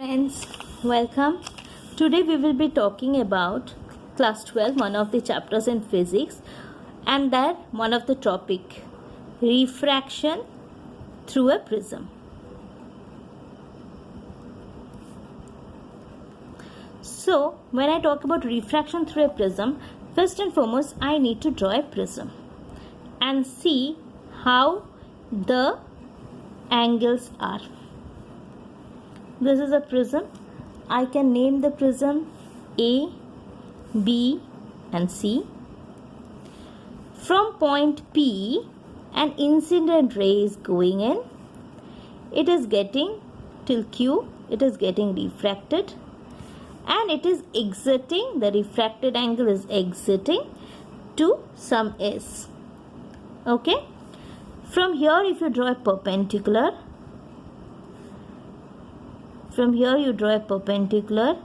Friends, welcome. Today we will be talking about class 12, one of the chapters in physics, and that one of the topic, refraction through a prism. So, when I talk about refraction through a prism, first and foremost I need to draw a prism and see how the angles are. This is a prism. I can name the prism A, B and C. From point P, an incident ray is going in. It is getting till Q. It is getting refracted. And it is exiting. The refracted angle is exiting to some S. Okay. From here, if you draw a perpendicular, from here you draw a perpendicular,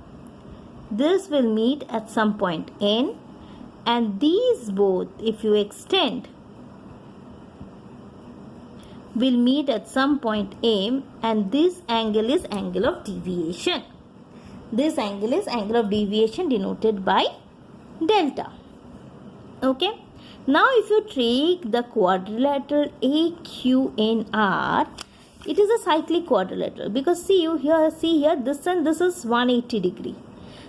this will meet at some point N, and these both, if you extend, will meet at some point M, and this angle is angle of deviation. This angle is angle of deviation denoted by delta. Okay. Now if you take the quadrilateral AQNR, it is a cyclic quadrilateral because see here this and this is 180 degree.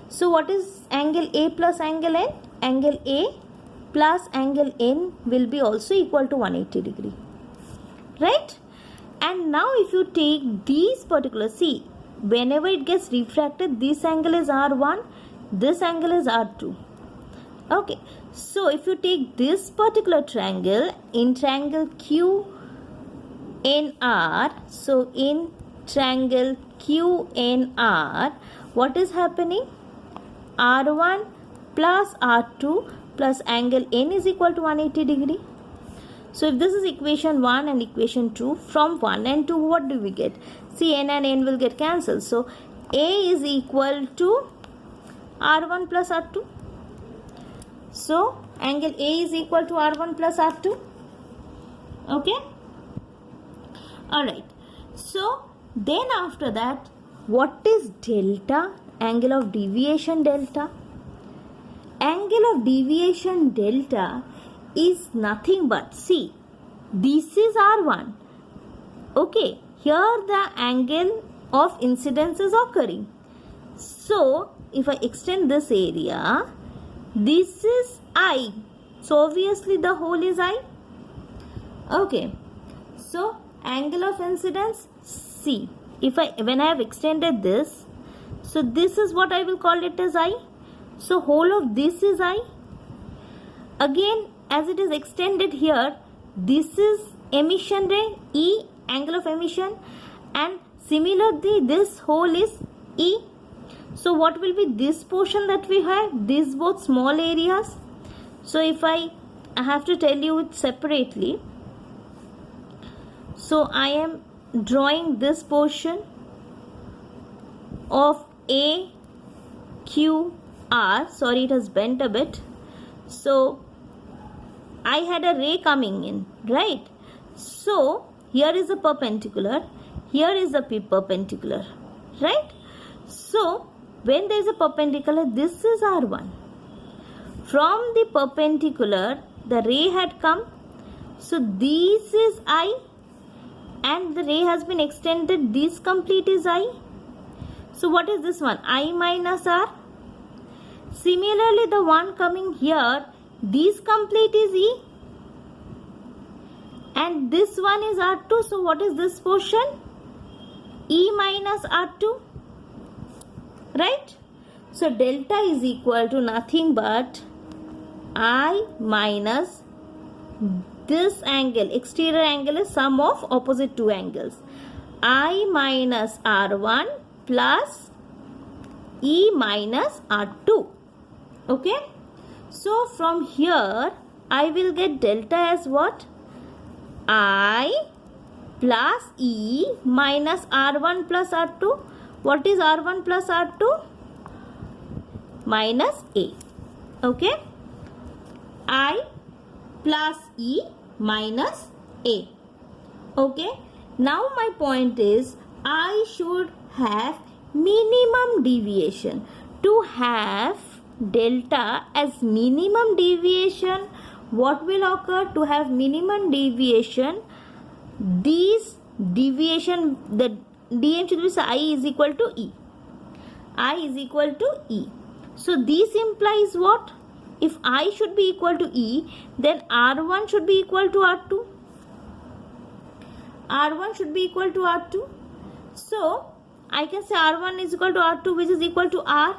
So what is angle A plus angle N? Angle A plus angle N will be also equal to 180 degree. Right? And now if you take these particular, see, whenever it gets refracted, this angle is R1, this angle is R2. Okay. So if you take this particular triangle, in triangle QNR, so in triangle QNR, what is happening? R1 plus R2 plus angle N is equal to 180 degree. So if this is equation 1 and equation 2, from 1 and 2 what do we get? See, N and N will get cancelled. So A is equal to R1 plus R2. So angle A is equal to R1 plus R2. Okay. Alright. So then after that, what is delta? Angle of deviation delta. Angle of deviation delta is nothing but, see, this is R1. Okay. Here the angle of incidence is occurring. So if I extend this area, this is I. So obviously the whole is I. Okay. So angle of incidence C. When I have extended this, so this is what I will call it as I. So whole of this is I. Again, as it is extended here, this is emission ray E, angle of emission, and similarly this whole is E. So what will be this portion that we have? These both small areas. So if I have to tell you it separately. So I am drawing this portion of AQR. Sorry, it has bent a bit. So I had a ray coming in, right? So here is a perpendicular. Here is a perpendicular, right? So when there is a perpendicular, this is R1. From the perpendicular, the ray had come. So this is I. And the ray has been extended. This complete is I. So what is this one? I minus R. Similarly, the one coming here, this complete is E. And this one is R2. So what is this portion? E minus R2. Right? So delta is equal to nothing but I minus this angle. Exterior angle is sum of opposite two angles. I minus R1 plus E minus R2. Okay. So from here I will get delta as what? I plus E minus R1 plus R2. What is R1 plus R2? Minus A. Okay. I plus E minus A. Okay. Now my point is I should have minimum deviation. To have delta as minimum deviation, what will occur? To have minimum deviation, these deviation, the dm should be I is equal to E. I is equal to E. So this implies what? If I should be equal to E, then R1 should be equal to R2. R1 should be equal to R2. So I can say R1 is equal to R2, which is equal to R.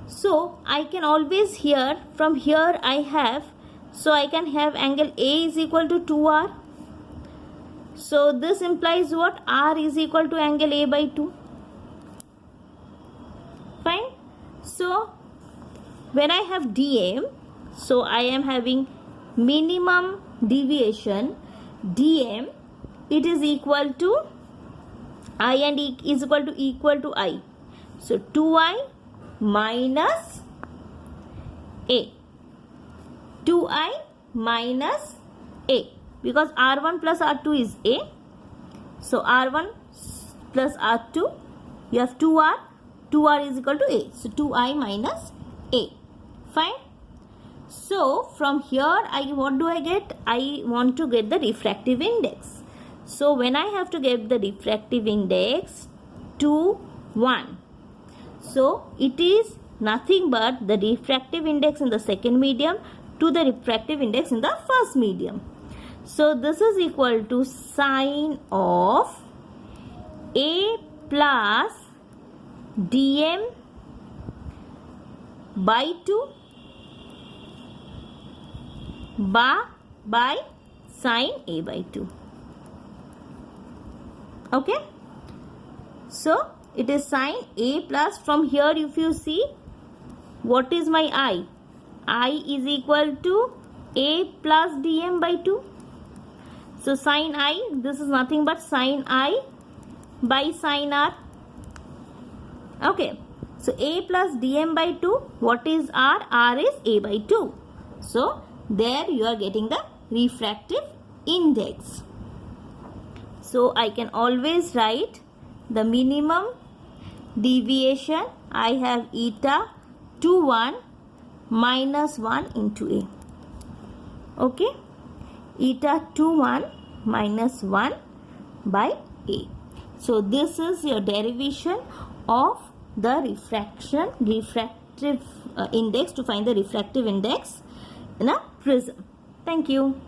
So I can always here, from here I have, so I can have angle A is equal to 2R. So this implies what? R is equal to angle A by 2. Fine. So when I have dm, so I am having minimum deviation dm, it is equal to I and E is equal to I. So 2I minus A. 2I minus A, because R1 plus R2 is A. So R1 plus R2, you have 2R. 2R is equal to A. So 2I minus A. Fine. So from here, what do I get? I want to get the refractive index. So when I have to get the refractive index 2, 1. So it is nothing but the refractive index in the second medium to the refractive index in the first medium. So this is equal to sine of A plus dm by 2 by sine A by 2. Okay. So it is sine A plus, from here if you see, what is my I? I is equal to A plus dm by 2. So sine I, this is nothing but sine I by sine R. Okay. So A plus dm by 2, what is R? R is A by 2. So there you are getting the refractive index. So I can always write the minimum deviation. I have eta 2, 1 minus 1 into A. Okay. Eta 2, 1 minus 1 by A. So this is your derivation of the refractive index, to find the refractive index in a prism. Thank you.